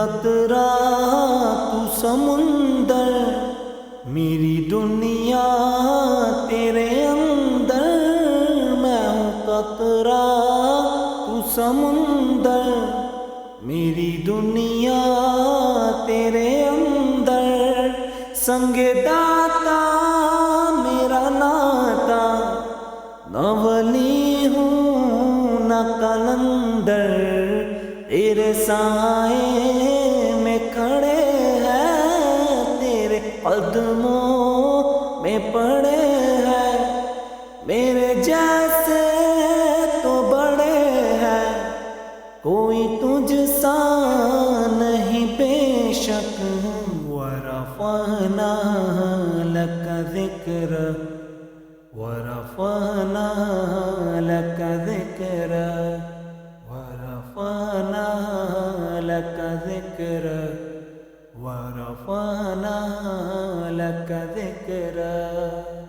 قطرہ تو سمندر، میری دنیا تیرے اندر. میں ہوں قطرہ تو سمندر، میری دنیا تیرے اندر. سنگ داتا میرا ناتا، نہ ولی ہوں نہ کلندر. تیرے سائے میں کھڑے ہیں، تیرے قدموں میں پڑے ہیں. میرے جیسے تو بڑے ہیں، کوئی تجھ سا نہیں بے شک. ورفعنا لك ذکرک، ورفعنا لك ذکرک، ورفعنا لك ذکرک، ورفعنا لك ذکرک.